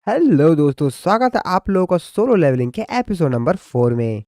Hello दोस्तों, स्वागत है आप लोगों का सोलो लेवलिंग के एपिसोड नंबर 4 में।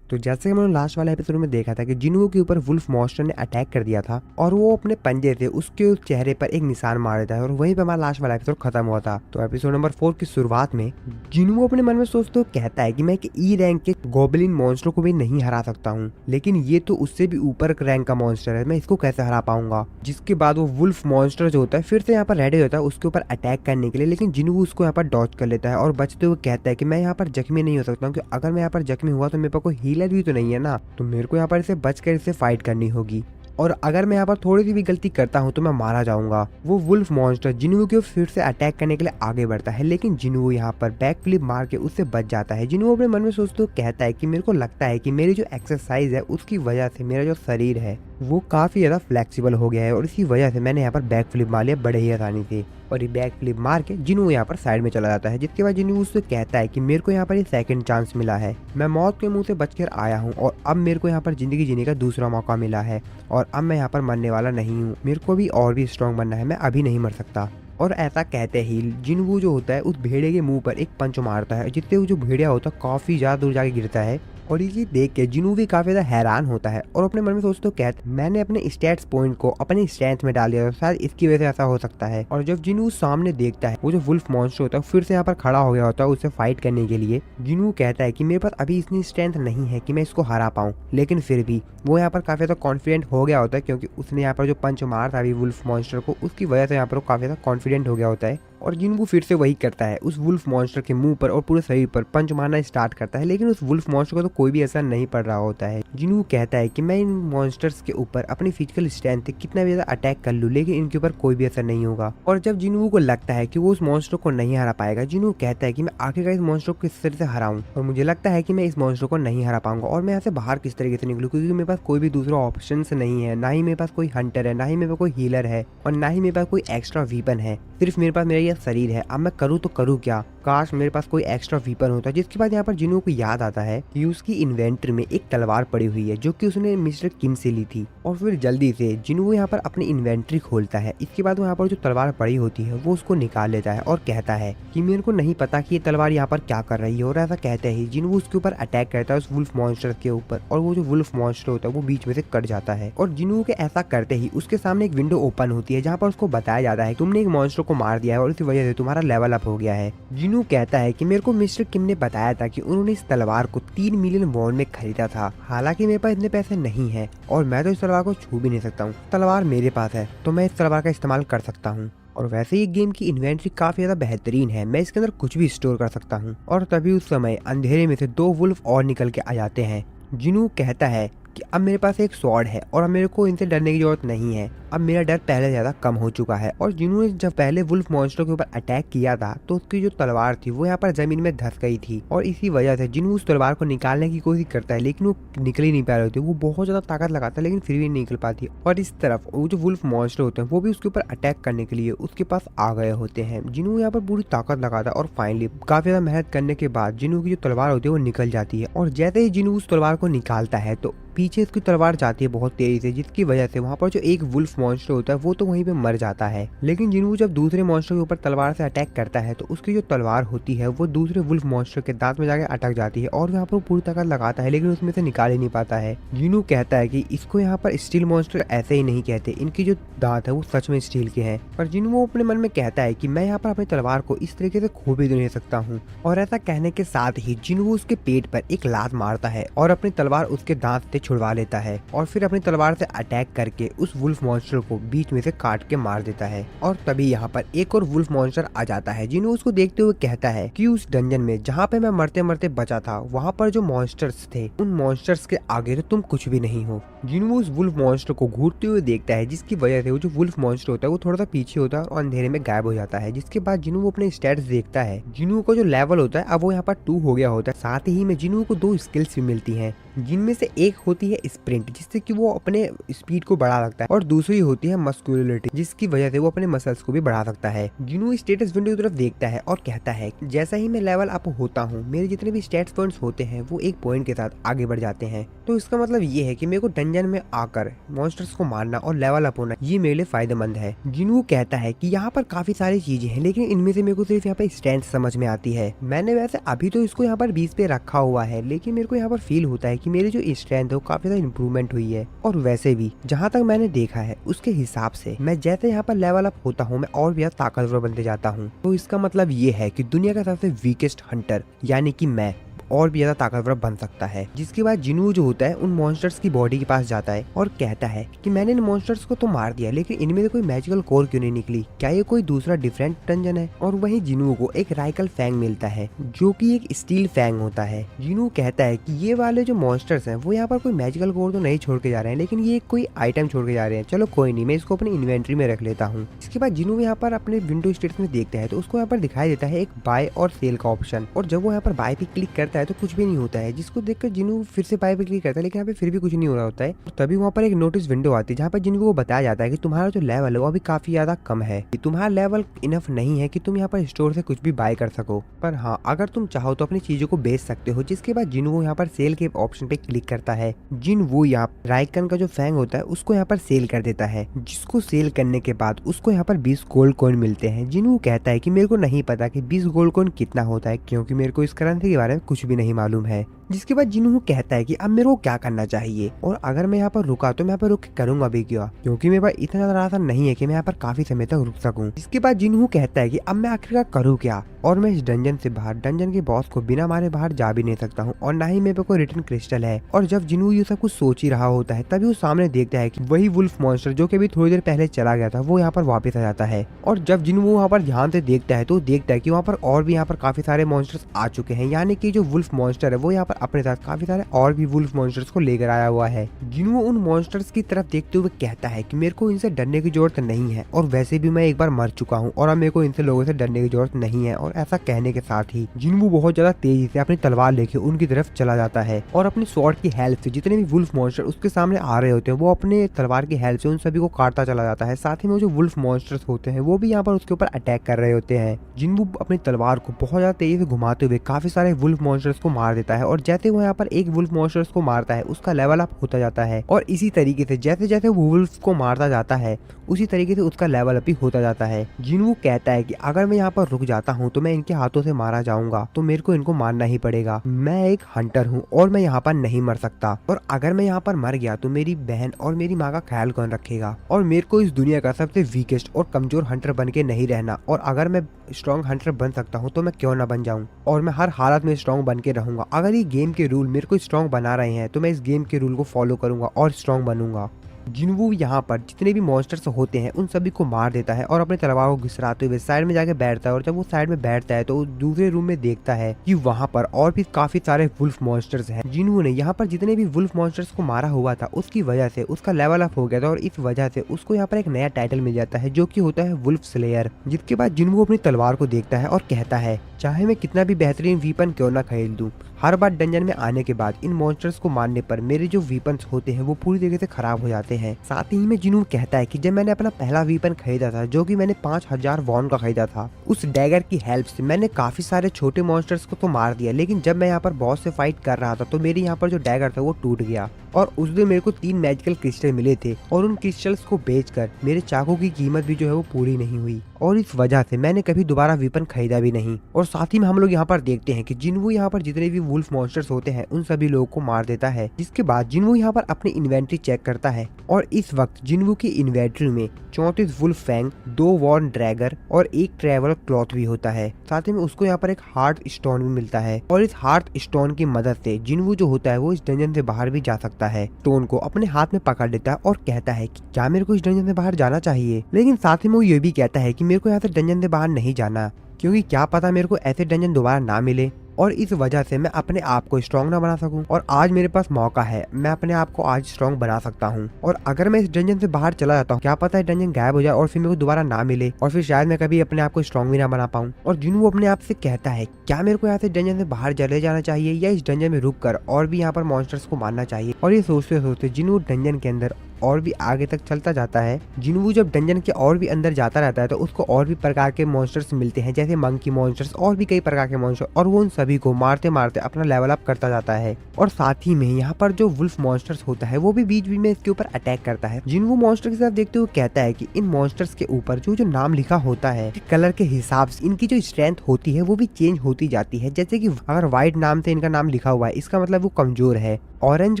तो जैसे कि हमने लास्ट वाले एपिसोड में देखा था कि जिनुओ के ऊपर वुल्फ मॉन्स्टर ने अटैक कर दिया था और वो अपने पंजे से उसके चेहरे पर एक निशान मार देता है और वहीं पे हमारा लास्ट वाला एपिसोड खत्म हुआ था। तो एपिसोड नंबर 4 की शुरुआत में जिनुओ अपने मन में सोचते हुए कहता है कि मैं एक ई रैंक के गोबलिन मॉन्स्टर को भी नहीं हरा सकता हूँ, लेकिन ये तो उससे भी ऊपर रैंक का मॉन्स्टर है, मैं इसको कैसे हरा पाऊंगा। जिसके बाद वो वुल्फ मॉन्स्टर जो होता है फिर से यहाँ पर रेडी होता है उसके ऊपर अटैक करने के लिए, लेकिन जिनुओ उसको यहाँ पर डॉज कर लेता है और बचते हुए कहता है कि मैं यहाँ पर जख्मी नहीं हो सकता हूँ, क्योंकि अगर मैं यहाँ पर जख्मी हुआ तो मेरे पास कोई हीलर भी तो नहीं है ना, तो मेरे को यहाँ पर इसे बचकर इसे फाइट करनी होगी और अगर मैं यहाँ पर थोड़ी सी भी गलती करता हूँ तो मैं मारा जाऊंगा। वो वुल्फ मॉन्स्टर जिनुओ के फिर से अटैक करने के लिए आगे बढ़ता है, लेकिन जिनुओ यहाँ पर बैक फ्लिप मार के उससे बच जाता है। जिनुओ अपने मन में सोचते हुए कहता है कि मेरे को लगता है कि मेरी जो एक्सरसाइज है उसकी वजह से मेरा जो शरीर है वो काफी ज्यादा फ्लेक्सिबल हो गया है और इसी वजह से मैंने यहाँ पर बैक फ्लिप मार लिया बड़े ही आसानी से। और ये बैक फ्लिप मार के जिनुओ यहाँ पर साइड में चला जाता है, जिसके बाद जिनुओ उससे कहता है कि मेरे को यहाँ पर ये सेकंड चांस मिला है, मैं मौत के मुंह से बचकर आया हूँ और अब मेरे को यहाँ पर जिंदगी जीने का दूसरा मौका मिला है और अब मैं यहाँ पर मरने वाला नहीं हूँ, मेरे को भी और भी स्ट्रॉन्ग बनना है, मैं अभी नहीं मर सकता। और ऐसा कहते ही जिनुओ जो होता है उस भेड़े के मुंह पर एक पंच मारता है, जिससे वो जो भेड़िया होता है काफी ज्यादा दूर जाके गिरता है। और ये देख के जिनू भी काफी ज्यादा हैरान होता है और अपने मन में सोचते कहते मैंने अपने स्टैट्स पॉइंट को अपनी स्ट्रेंथ में डाल दिया था, शायद इसकी वजह से ऐसा हो सकता है। और जब जिनू सामने देखता है वो जो वुल्फ मॉन्स्टर होता है फिर से यहाँ पर खड़ा हो गया होता है उससे फाइट करने के लिए, जिनू कहता है कि मेरे पास अभी इतनी स्ट्रेंथ नहीं है कि मैं इसको हरा पाऊँ, लेकिन फिर भी वो यहाँ पर काफी ज्यादा कॉन्फिडेंट हो गया होता है, क्योंकि उसने यहाँ पर जो पंच मार था अभी वुल्फ मॉन्स्टर को उसकी वजह से यहाँ पर काफी ज्यादा कॉन्फिडेंट हो गया होता है। और जिनू फिर से वही करता है, उस वुल्फ मॉन्स्टर के मुंह पर और पूरे शरीर पर पंच मारना स्टार्ट करता है, लेकिन उस वुल्फ मॉन्स्टर को तो कोई भी असर नहीं पड़ रहा होता है। जिनू कहता है कि मैं इन मॉन्स्टर्स के ऊपर अपनी फिजिकल स्ट्रेंथ से कितना भी ज्यादा अटैक कर लूं, लेकिन इनके ऊपर कोई भी असर नहीं होगा। और जब जिनू को लगता है कि वो उस मॉन्स्टर को नहीं हरा पाएगा, जिनू कहता है कि मैं आखिरकार इस मॉन्स्टर को किस तरह से हराऊं, और मुझे लगता है कि मैं इस मॉन्स्टर को नहीं हरा पाऊंगा और मैं यहाँ से बाहर किस तरीके से निकलूं, क्योंकि मेरे पास कोई भी दूसरा ऑप्शन नहीं है, ना ही मेरे पास कोई हंटर है, ना ही मेरे पास कोई हीलर है और ना ही मेरे पास कोई एक्स्ट्रा वीपन है, सिर्फ मेरे पास मेरा यह शरीर है। अब मैं करूँ तो करूँ क्या, काश मेरे पास कोई एक्स्ट्रा वीपन होता। जिसके बाद यहाँ पर जिनू को याद आता है कि उसकी इन्वेंटरी में एक तलवार पड़ी हुई है जो कि उसने मिस्टर किम से ली थी, और फिर जल्दी से जिनू यहाँ पर अपनी इन्वेंटरी खोलता है। इसके बाद वो यहाँ पर जो तलवार पड़ी होती है वो उसको निकाल लेता है और कहता है कि मेरे को नहीं पता कि ये तलवार यहाँ पर क्या कर रही है। और ऐसा कहते ही जिनू उसके ऊपर अटैक करता है उस वुल्फ मॉन्स्टर के ऊपर, और वो जो वुल्फ मॉन्स्टर होता है वो बीच में से कट जाता है। और जिनू के ऐसा करते ही उसके सामने एक विंडो ओपन होती है जहाँ पर उसको बताया जाता है तुमने एक मॉन्स्टर को मार दिया है और इसी वजह से तुम्हारा लेवल अप हो गया है। जिनू कहता है कि मेरे को मिस्टर किम ने बताया था कि उन्होंने इस तलवार को 3 मिलियन वॉन में खरीदा था, हालांकि मेरे पास इतने पैसे नहीं है और मैं तो इस तलवार को छू भी नहीं सकता हूँ, तलवार मेरे पास है तो मैं इस तलवार का इस्तेमाल कर सकता हूँ। और वैसे ही गेम की इन्वेंट्री काफी ज्यादा बेहतरीन है, मैं इसके अंदर कुछ भी स्टोर कर सकता हूँ। और तभी उस समय अंधेरे में से 2 वुल्फ और निकल के आ जाते हैं। जिनू कहता है कि अब मेरे पास एक स्वॉर्ड है और अब मेरे को इनसे डरने की जरूरत नहीं है, अब मेरा डर पहले से ज्यादा कम हो चुका है। और जिन्होंने जब पहले वुल्फ मॉन्स्टर के ऊपर अटैक किया था तो उसकी जो तलवार थी वो यहाँ पर जमीन में धंस गई थी, और इसी वजह से जिन्हों उस तलवार को निकालने की कोशिश करता है लेकिन वो निकल ही नहीं पा रही थी, वो बहुत ज्यादा ताकत लगाता है लेकिन फिर भी नहीं निकल पाती। और इस तरफ वो जो वुल्फ मॉन्स्टर होते हैं वो भी उसके ऊपर अटैक करने के लिए उसके पास आ गए होते हैं। जिन्हों यहाँ पर पूरी ताकत लगाता है और फाइनली काफी ज्यादा मेहनत करने के बाद जिन्हों की जो तलवार होती है वो निकल जाती है। और जैसे ही जिन्हों उस तलवार को निकालता है तो पीछे उसकी तलवार जाती है बहुत तेजी से, जिसकी वजह से वहाँ पर जो एक वुल्फ मॉन्स्टर होता है वो तो वहीं पे मर जाता है। लेकिन जिन्हों जब दूसरे मॉन्स्टर के ऊपर तलवार से अटैक करता है तो उसकी जो तलवार होती है वो दूसरे वुल्फ मॉन्स्टर के दांत में जाके अटक जाती है और यहाँ पर पूरी ताकत लगाता है लेकिन उसमें से निकाल ही नहीं पाता है। जिन्हों कहता है कि इसको यहाँ पर स्टील मॉन्स्टर ऐसे ही नहीं कहते, इनकी जो दांत है वो सच में स्टील के हैं। पर जिन्हों अपने मन में कहता है कि मैं यहाँ पर अपनी तलवार को इस तरीके से खो भी नहीं सकता हूँ। और ऐसा कहने के साथ ही जिन्हों उसके पेट पर एक लात मारता है और अपनी तलवार उसके दांत से छुड़वा लेता है और फिर अपनी तलवार से अटैक करके उस वुल्फ मॉन्स्टर को बीच में से काट के मार देता है। और तभी यहाँ पर एक और वुल्फ मॉन्स्टर आ जाता है। जिन्हों उसको देखते हुए कहता है कि उस डंजन में जहाँ पे मैं मरते मरते बचा था वहाँ पर जो मॉन्स्टर्स थे उन मॉन्स्टर्स के आगे तो तुम कुछ भी नहीं हो। जिन्हों उस वुल्फ मॉन्स्टर को घूरते हुए देखता है, जिसकी वजह से वो जो वुल्फ मॉन्स्टर होता है वो थोड़ा सा पीछे होता है और अंधेरे में गायब हो जाता है। जिसके बाद जिन्हों वो अपने स्टैट्स देखता है, जिन्हों को जो लेवल होता है अब वो यहाँ पर 2 हो गया होता है। साथ ही में जिन्हों को 2 स्किल्स भी मिलती हैं, जिनमें से एक होती है स्प्रिंट, जिससे कि वो अपने स्पीड को बढ़ा सकता है, और दूसरी ये होती है मस्कुलिनिटी, जिसकी वजह से वो अपने मसल्स को भी बढ़ा सकता है। जिनवू स्टेटस विंडो की तरफ देखता है और कहता है जैसा ही मैं लेवल अप होता हूँ मेरे जितने भी स्टेट्स पॉइंट्स होते हैं वो एक पॉइंट के साथ आगे बढ़ जाते हैं। तो इसका मतलब ये है कि मेरे को डंजन में आकर मॉन्स्टर्स को मारना और लेवल अप होना ये मेरे लिए फायदेमंद है। जिनवू कहता है कि यहाँ पर काफी सारी चीजें हैं लेकिन इनमें से मेरे को सिर्फ यहाँ पर स्ट्रेंथ समझ में आती है। मैंने वैसे अभी तो इसको यहाँ पर 20 पे रखा हुआ है लेकिन मेरे को यहाँ पर फील होता है कि मेरी जो स्ट्रेंथ है वो काफी ज्यादा इंप्रूवमेंट हुई है। और वैसे भी जहाँ तक मैंने देखा है उसके हिसाब से मैं जैसे यहाँ पर लेवल अप होता हूँ मैं और भी ज्यादा ताकतवर बनते जाता हूँ। तो इसका मतलब ये है कि दुनिया का सबसे वीकेस्ट हंटर यानी कि मैं और भी ज्यादा ताकतवर बन सकता है। जिसके बाद जिनवू जो होता है उन मॉन्स्टर्स की बॉडी के पास जाता है और कहता है कि मैंने इन मॉन्स्टर्स को तो मार दिया लेकिन इनमें से कोई मैजिकल कोर क्यों नहीं निकली, क्या ये कोई दूसरा डिफरेंट डंजन है। और वहीं जिनवू को एक राइकल फैंग मिलता है जो कि एक स्टील फैंग होता है। जिनवू कहता है कि ये वाले जो मॉन्स्टर्स हैं वो यहाँ पर कोई मैजिकल कोर तो नहीं छोड़ के जा रहे हैं लेकिन ये कोई आइटम छोड़ के जा रहे हैं। चलो कोई नहीं, मैं इसको अपनी इन्वेंट्री में रख लेता हूँ। इसके बाद जिनवू यहाँ पर अपने विंडो स्टेट्स में देखता है तो उसको यहाँ पर दिखाई देता है एक बाय और सेल का ऑप्शन, और जब वो यहाँ पर बाय पे क्लिक करता है तो कुछ भी नहीं होता है, जिसको देखकर जिनवू फिर से बाय पे क्लिक करता है लेकिन यहाँ पे फिर भी कुछ नहीं हो रहा होता है। और तभी वहाँ पर एक नोटिस विंडो आती है जहाँ पर जिनवू को बताया जाता है कि तुम्हारा जो लेवल है वो अभी काफी ज्यादा कम है, तुम्हारा लेवल इनफ नहीं है कि तुम यहाँ पर स्टोर से कुछ भी बाय कर सको, पर हाँ अगर तुम चाहो तो अपनी चीजों को बेच सकते हो। जिसके बाद जिनवू यहाँ पर सेल के ऑप्शन पे क्लिक करता है। जिनवू यहाँ राइकन का जो फैंग होता है उसको यहाँ पर सेल कर देता है, जिसको सेल करने के बाद उसको यहाँ पर 20 गोल्ड कॉइन मिलते हैं। जिनवू कहता है कि मेरे को नहीं पता कि 20 गोल्ड कॉइन कितना होता है क्योंकि मेरे को इस करेंसी के बारे में कुछ भी नहीं मालूम है। जिसके बाद जिनवू कहता है कि अब मेरे को क्या करना चाहिए, और अगर मैं यहाँ पर रुका तो मैं यहाँ पर रुक के करूंगा भी क्या, क्योंकि मेरे पास इतना ज्यादा रास्ता नहीं है कि मैं यहाँ पर काफी समय तक रुक सकूं। जिसके बाद जिनवू कहता है कि अब मैं आखिरकार करूँ क्या, और मैं इस डंजन से बाहर डंजन के बॉस को बिना मारे बाहर जा भी नहीं सकता हूँ और ना ही मेरे पे कोई रिटर्न क्रिस्टल है। और जब जिनवू ये सब कुछ सोच ही रहा होता है तभी वो सामने देखता है कि वही वुल्फ मॉन्स्टर जो कि अभी थोड़ी देर पहले चला गया था वो यहाँ पर वापस आ जाता है। और जब जिनवू वहाँ पर ध्यान से देखता है तो देखता है कि वहाँ पर और भी यहाँ पर काफी सारे मॉन्स्टर्स आ चुके हैं, यानी कि जो वुल्फ मॉन्स्टर है वो यहाँ पर अपने साथ काफी सारे और भी वुल्फ मॉन्स्टर्स को लेकर आया हुआ है। जिनवू उन मॉन्स्टर्स की तरफ देखते हुए कहता है कि मेरे को इनसे डरने की जरूरत नहीं है और वैसे भी मैं एक बार मर चुका हूँ और अब मेरे को इनसे लोगों से डरने की जरूरत नहीं है। और ऐसा कहने के साथ ही जिनवू बहुत ज्यादा तेजी से अपनी तलवार लेके उनकी तरफ चला जाता है और अपनी स्वॉर्ड की हेल्प से जितने भी वुल्फ मॉन्स्टर उसके सामने आ रहे होते हैं वो अपने तलवार की हेल्प से उन सभी को काटता चला जाता है। साथ ही में जो वुल्फ मॉन्स्टर्स होते हैं वो भी यहाँ पर उसके ऊपर अटैक कर रहे होते हैं। जिनवू अपनी तलवार को बहुत ज्यादा तेजी से घुमाते हुए काफी सारे वुल्फ मॉन्स्टर्स को मार देता है, और जैसे वो यहाँ पर एक वुल्फ मॉन्स्टर्स को मारता है उसका लेवल अप होता जाता है, और इसी तरीके से जैसे जैसे वो वुल्फ को मारता जाता है उसी तरीके से उसका लेवल अप ही होता जाता है। जिनवू कहता है कि अगर मैं यहाँ पर रुक जाता हूँ तो मैं इनके हाथों से मारा जाऊंगा, तो मेरे को इनको मारना ही पड़ेगा। मैं एक हंटर हूँ और मैं यहाँ पर नहीं मर सकता, और अगर मैं यहाँ पर मर गया तो मेरी बहन और मेरी माँ का ख्याल कौन रखेगा, और मेरे को इस दुनिया का सबसे वीकेस्ट और कमजोर हंटर बन के नहीं रहना। और अगर मैं स्ट्रॉन्ग हंटर बन सकता हूँ तो मैं क्यों ना बन जाऊँ, और मैं हर हालत में स्ट्रॉन्ग बन के रहूंगा। अगर ये गेम के रूल मेरे को स्ट्रॉन्ग बना रहे हैं तो मैं इस गेम के रूल को फॉलो करूंगा और स्ट्रॉन्ग बनूंगा। जिनवू यहाँ पर जितने भी मॉन्स्टर्स होते हैं उन सभी को मार देता है और अपने तलवार को घिसराते हुए साइड में जाके बैठता है। और जब वो साइड में बैठता है तो दूसरे रूम में देखता है कि वहाँ पर और भी काफी सारे वुल्फ मॉन्स्टर्स हैं। जिनवू ने यहाँ पर जितने भी वुल्फ मॉन्स्टर्स को मारा हुआ था उसकी वजह से उसका लेवल अप हो गया था, और इस वजह से उसको यहाँ पर एक नया टाइटल मिल जाता है जो कि होता है वुल्फ स्लेयर। जिसके बाद जिनवू अपनी तलवार को देखता है और कहता है चाहे मैं कितना भी बेहतरीन वीपन क्यों ना खरीद लूं, हर बार डंजन में आने के बाद इन मॉन्स्टर्स को मारने पर मेरे जो वीपन्स होते हैं वो पूरी तरीके से खराब हो जाते हैं। साथ ही में जिनवू कहता है कि जब मैंने अपना पहला वीपन खरीदा था जो कि मैंने 5000 वॉन का खरीदा था, उस डैगर की हेल्प से मैंने काफी सारे छोटे मॉन्स्टर्स को तो मार दिया, लेकिन जब मैं यहाँ पर बॉस से फाइट कर रहा था तो मेरे यहाँ पर जो डैगर था वो टूट गया, और उस दिन मेरे को 3 मैजिकल क्रिस्टल मिले थे, और उन क्रिस्टल्स को बेचकर मेरे चाकू की कीमत भी जो है वो पूरी नहीं हुई, और इस वजह से मैंने कभी दोबारा वीपन खरीदा भी नहीं। और साथ ही में हम लोग यहाँ पर देखते हैं कि जिनवू यहाँ पर जितने भी वुल्फ मॉन्स्टर्स होते हैं उन सभी लोगों को मार देता है। जिसके बाद जिनवू यहाँ पर अपनी इन्वेंट्री चेक करता है, और इस वक्त जिनवू की इन्वेंट्री में 34 वुल्फ फैंग, 2 वॉर्न ड्रैगर और 1 ट्रेवल क्लॉथ भी होता है। साथ ही में उसको यहाँ पर एक हार्ट स्टोन भी मिलता है, और इस हार्ट स्टोन की मदद से जिनवू जो होता है वो इस डंजन से बाहर भी जा सकता है। स्टोन को अपने हाथ में पकड़ लेता है और कहता है कि क्या मेरे को इस डंजन से बाहर जाना चाहिए, लेकिन साथ ही में वो ये भी कहता है कि मेरे को यहाँ से डंजन से बाहर नहीं जाना, क्योंकि क्या पता मेरे को ऐसे डंजन दोबारा ना मिले, और इस वजह से मैं अपने आप को स्ट्रॉन्ग ना बना सकूं। और आज मेरे पास मौका है, मैं अपने आप को आज स्ट्रॉन्ग बना सकता हूं, और अगर मैं इस डंजन से बाहर चला जाता हूं क्या पता है डंजन गायब हो जाए और फिर मेरे को दोबारा ना मिले, और फिर शायद मैं कभी अपने आप को स्ट्रॉन्ग भी ना बना पाऊं। और जिनवू अपने आप से कहता है क्या मेरे को यहाँ से डंजन से बाहर चले जाना चाहिए या इस डंजन में रुक कर और भी यहाँ पर मॉन्स्टर्स को मारना चाहिए। और ये सोचते सोचते जिनवू डंजन के अंदर और भी आगे तक चलता जाता है, जिन्वू जब डंजन के और भी अंदर जाता रहता है तो उसको और भी प्रकार के मॉन्स्टर्स मिलते हैं, जैसे मंकी मॉन्स्टर्स और भी कई प्रकार के मॉन्स्टर, और वो उन सभी को मारते मारते अपना लेवल अप करता जाता है। और साथ ही में यहाँ पर जो वुल्फ मॉन्स्टर्स होता है वो भी बीच बीच में इसके ऊपर अटैक करता है। जिन्वू मॉन्स्टर की तरफ देखते हुए कहता है कि इन मॉन्स्टर्स के ऊपर जो जो नाम लिखा होता है कलर के हिसाब से इनकी जो स्ट्रेंथ होती है वो भी चेंज होती जाती है। जैसे कि अगर व्हाइट नाम से इनका नाम लिखा हुआ है इसका मतलब वो कमजोर है, ऑरेंज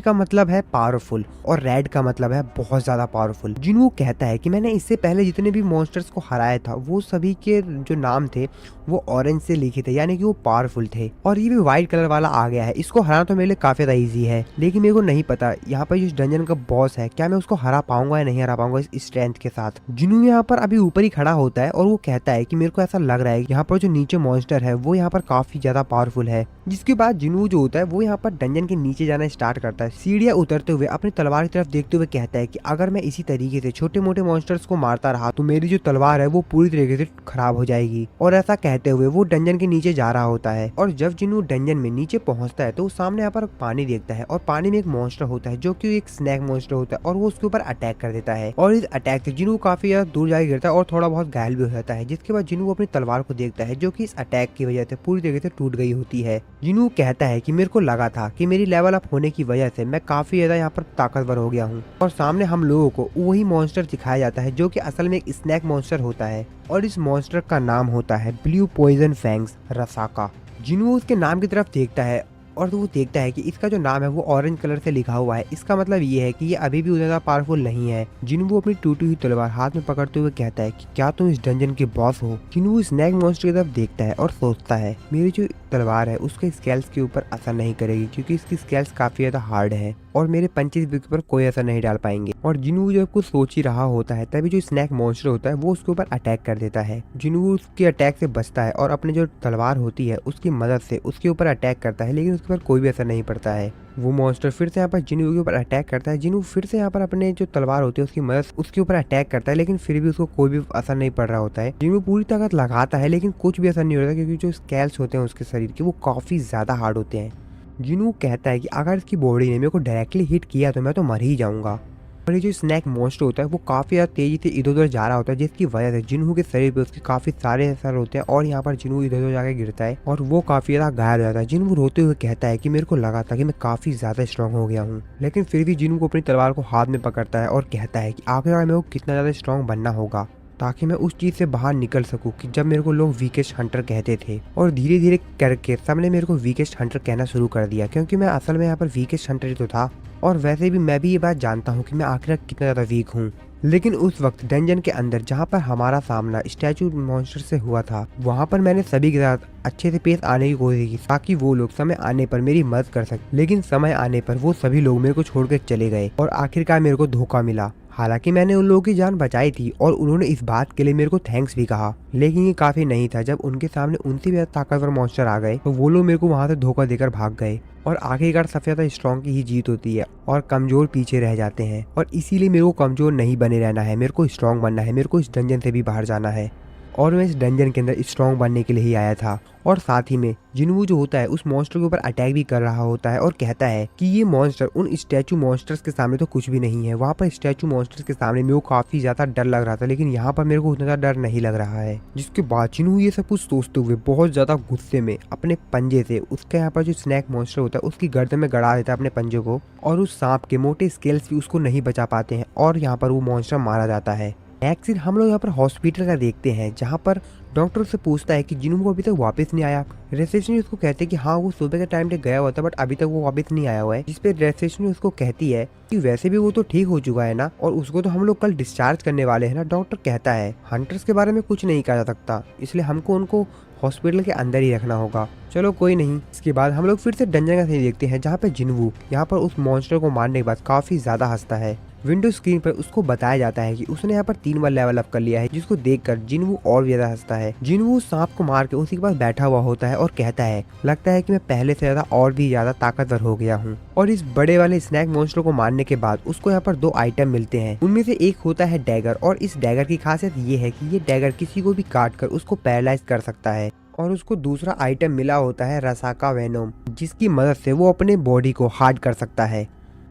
का मतलब है पावरफुल, और रेड का मतलब है बहुत ज्यादा पावरफुल। जिन्वू कहता है कि मैंने इससे पहले जितने भी मॉन्स्टर्स को हराया था वो सभी के जो नाम थे वो ऑरेंज से लिखे थे, यानी कि वो पावरफुल थे, और ये भी व्हाइट कलर वाला आ गया है। इसको हराना तो मेरे लिए काफी ज्यादा ईजी है, लेकिन मेरे को नहीं पता यहाँ पर जो डंजन का बॉस है क्या मैं उसको हरा पाऊंगा या नहीं हरा पाऊंगा इस स्ट्रेंथ के साथ। जिन्वू यहाँ पर अभी ऊपर ही खड़ा होता है और वो कहता है कि मेरे को ऐसा लग रहा है यहाँ पर जो नीचे मॉन्स्टर है वो यहाँ पर काफी ज्यादा पावरफुल है। जिसके बाद जिन्वू जो होता है वो यहाँ पर डंजन के नीचे जाना स्टार्ट करता है। सीढ़ियां उतरते हुए अपनी तलवार की तरफ देखते हुए कहता है कि अगर मैं इसी तरीके से छोटे मोटे मॉन्स्टर्स को मारता रहा तो मेरी जो तलवार है वो पूरी तरीके से खराब हो जाएगी। और ऐसा कहते हुए वो डंजन के नीचे जा रहा होता है, और जब जिन्वू डंजन में नीचे पहुंचता है तो वो सामने यहाँ पर पानी देखता है, और पानी में एक मॉन्स्टर होता है जो कि एक स्नैक मॉन्स्टर होता है, और वो उसके ऊपर अटैक कर देता है। और इस अटैक से जिन्वू काफी ज्यादा दूर जाके गिरता है और थोड़ा बहुत घायल भी हो जाता है। जिसके बाद जिन्वू अपनी तलवार को देखता है जो कि इस अटैक की वजह से पूरी तरीके से टूट गई होती है। जिन्वू कहता है कि मेरे को लगा था कि मेरी लेवल अप होने की वजह से मैं काफी ज्यादा यहाँ पर ताकतवर हो गया हूँ, और सामने हम लोगों को वही मॉन्स्टर दिखाया जाता है जो कि असल में एक स्नैक मॉन्स्टर होता है, और इस मॉन्स्टर का नाम होता है ब्लू पॉइजन फैंग्स रसाका। जिन्वू उसके नाम की तरफ देखता है और वो देखता है कि इसका जो नाम है वो ऑरेंज कलर से लिखा हुआ है। इसका मतलब ये है कि ये अभी भी ज्यादा पावरफुल नहीं है। जिन्वू अपनी टूटी हुई तलवार हाथ में पकड़ते हुए कहता है कि क्या तुम इस डंजन के बॉस हो। जिन्वू स्नैक मॉन्स्टर की तरफ देखता है और सोचता है मेरी जो तलवार है उसके स्केल्स के ऊपर असर नहीं करेगी, क्योंकि इसकी स्केल्स काफी ज्यादा हार्ड है और मेरे पंचेस के ऊपर कोई असर नहीं डाल पाएंगे। और जिन्वू जब कुछ सोच ही रहा होता है तभी जो स्नैक मॉन्स्टर होता है वो उसके ऊपर अटैक कर देता है। जिन्वू उसके अटैक से बचता है और अपनी जो तलवार होती है उसकी मदद से उसके ऊपर अटैक करता है, लेकिन उसके ऊपर कोई भी असर नहीं पड़ता है। वो मॉन्स्टर फिर से यहाँ पर जिन्वू के ऊपर अटैक करता है। जिन्वू फिर से यहाँ पर अपने जो तलवार होती है उसकी मदद उसके ऊपर अटैक करता है, लेकिन फिर भी उसको कोई भी असर नहीं पड़ रहा होता है। जिन्वू पूरी ताकत लगाता है लेकिन कुछ भी असर नहीं होता, क्योंकि जो स्केल्स होते हैं उसके शरीर के वो काफी ज्यादा हार्ड होते हैं। जिन्वू कहता है कि अगर इसकी बॉडी ने मेरे को डायरेक्टली हिट किया तो मैं तो मर ही जाऊंगा। और ये जो स्नैक मॉन्स्टर होता है वो काफी ज्यादा तेजी से इधर उधर जा रहा होता है, जिसकी वजह से जिन्वू के शरीर पे उसके काफी सारे असर होते हैं, और यहाँ पर जिन्वू इधर उधर जाके गिरता है और वो काफी ज्यादा घायल हो जाता है। जिन्वू रोते हुए कहता है कि मेरे को लगा था कि मैं काफी ज्यादा स्ट्रांग हो गया हूँ, लेकिन फिर भी जिन्वू को अपनी तलवार को हाथ में पकड़ता है और कहता है कि आखिरकार मेरे को कितना ज्यादा स्ट्रांग बनना होगा ताकि मैं उस चीज से बाहर निकल सकूं कि जब मेरे को लोग वीकेस्ट हंटर कहते थे। और धीरे धीरे करके सबने मेरे को वीकेस्ट हंटर कहना शुरू कर दिया, क्योंकि मैं असल में यहाँ पर वीकेस्ट हंटर ही तो था, और वैसे भी मैं भी ये बात जानता हूँ कि मैं आखिर कितना ज्यादा वीक हूँ। लेकिन उस वक्त डंजन के अंदर जहाँ पर हमारा सामना स्टैचू मॉन्स्टर से हुआ था वहाँ पर मैंने सभी के साथ अच्छे से पेश आने की कोशिश की ताकि वो लोग समय आने पर मेरी मदद कर सके, लेकिन समय आने पर वो सभी लोग मेरे को छोड़कर चले गए और आखिरकार मेरे को धोखा मिला। हालांकि मैंने उन लोगों की जान बचाई थी और उन्होंने इस बात के लिए मेरे को थैंक्स भी कहा, लेकिन ये काफी नहीं था। जब उनके सामने उनसे भी ज्यादा ताकतवर मॉन्स्टर आ गए तो वो लोग मेरे को वहां से धोखा देकर भाग गए, और आखिरकार सबसे ज्यादा स्ट्रॉन्ग की ही जीत होती है और कमजोर पीछे रह जाते हैं। और इसीलिए मेरे को कमजोर नहीं बने रहना है, मेरे को स्ट्रॉन्ग बनना है, मेरे को इस डंजन से भी बाहर जाना है, और मैं इस डंजन के अंदर स्ट्रॉन्ग बनने के लिए ही आया था। और साथ ही में जिन्वू जो होता है उस मॉन्स्टर के ऊपर अटैक भी कर रहा होता है और कहता है कि ये मॉन्स्टर उन स्टैचू मॉन्स्टर्स के सामने तो कुछ भी नहीं है। वहाँ पर स्टैचू मॉन्स्टर्स के सामने मेरे को काफी ज्यादा डर लग रहा था, लेकिन यहाँ पर मेरे को उतना ज्यादा डर नहीं लग रहा है। जिसके बाद जिन्वू ये सब कुछ सोचते हुए बहुत ज्यादा गुस्से में अपने पंजे से उसके यहाँ पर जो स्नैक मॉन्स्टर होता है उसकी गर्दन में गड़ा देता है अपने पंजे को, और उस सांप के मोटे स्केल्स भी उसको नहीं बचा पाते हैं और यहाँ पर वो मॉन्स्टर मारा जाता है। नेक्स्ट सीन हम लोग यहाँ पर हॉस्पिटल का देखते हैं, जहाँ पर डॉक्टर से पूछता है कि जिन्वू को अभी तक वापस नहीं आया। रिसेप्शनिस्ट उसको कहते हैं कि हाँ वो सुबह के टाइम पे गया हुआ था बट अभी तक वो वापस नहीं आया हुआ है। जिसपे रिसेप्शनिस्ट उसको कहती है कि वैसे भी वो तो ठीक हो चुका है ना, और उसको तो हम लोग कल डिस्चार्ज करने वाले हैं ना। डॉक्टर कहता है हंटर्स के बारे में कुछ नहीं कहा जा सकता, इसलिए हमको उनको हॉस्पिटल के अंदर ही रखना होगा। चलो कोई नहीं। इसके बाद हम लोग फिर से डंजन का सीन देखते हैं, जहाँ पे जिन्वू यहाँ पर उस मॉन्स्टर को मारने के बाद काफी ज्यादा हंसता है। विंडो स्क्रीन पर उसको बताया जाता है कि उसने यहाँ पर 3 बार लेवल अप कर लिया है, जिसको देखकर जिन्वू और ज्यादा हंसता है। जिन्वू सांप को मार के उसी के पास बैठा हुआ होता है और कहता है लगता है कि मैं पहले से ज्यादा और भी ज्यादा ताकतवर हो गया हूँ। और इस बड़े वाले स्नैक मॉन्स्टर को मारने के बाद उसको यहाँ पर 2 आइटम मिलते हैं। उनमें से एक होता है डैगर, और इस डैगर की खासियत ये है कि ये डैगर किसी को भी काट कर उसको पैरालाइज कर सकता है। और उसको दूसरा आइटम मिला होता है रसाका वेनोम, जिसकी मदद से वो अपने बॉडी को हार्ड कर सकता है।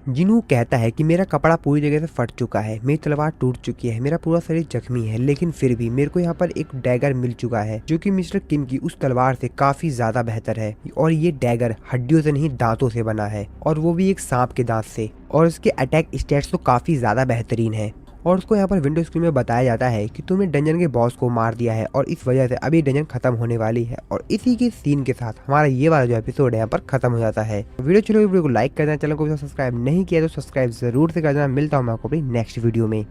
जिनू कहता है कि मेरा कपड़ा पूरी जगह से फट चुका है, मेरी तलवार टूट चुकी है, मेरा पूरा शरीर जख्मी है, लेकिन फिर भी मेरे को यहाँ पर एक डैगर मिल चुका है जो कि मिस्टर किम की उस तलवार से काफी ज्यादा बेहतर है। और ये डैगर हड्डियों से नहीं दांतों से बना है, और वो भी एक सांप के दांत से। और इसके अटैक स्टैट्स तो काफी ज्यादा बेहतरीन है। और उसको यहाँ पर विंडो स्क्रीन में बताया जाता है कि तुमने डंजन के बॉस को मार दिया है और इस वजह से अभी डंजन खत्म होने वाली है। और इसी के सीन के साथ हमारा ये वाला जो एपिसोड है यहाँ पर खत्म हो जाता है। वीडियो चलो वीडियो को लाइक कर देना, चैनल को सब्सक्राइब नहीं किया तो सब्सक्राइब जरूर से कर देना। मिलता हूँ मैं आपको अपनी नेक्स्ट वीडियो में।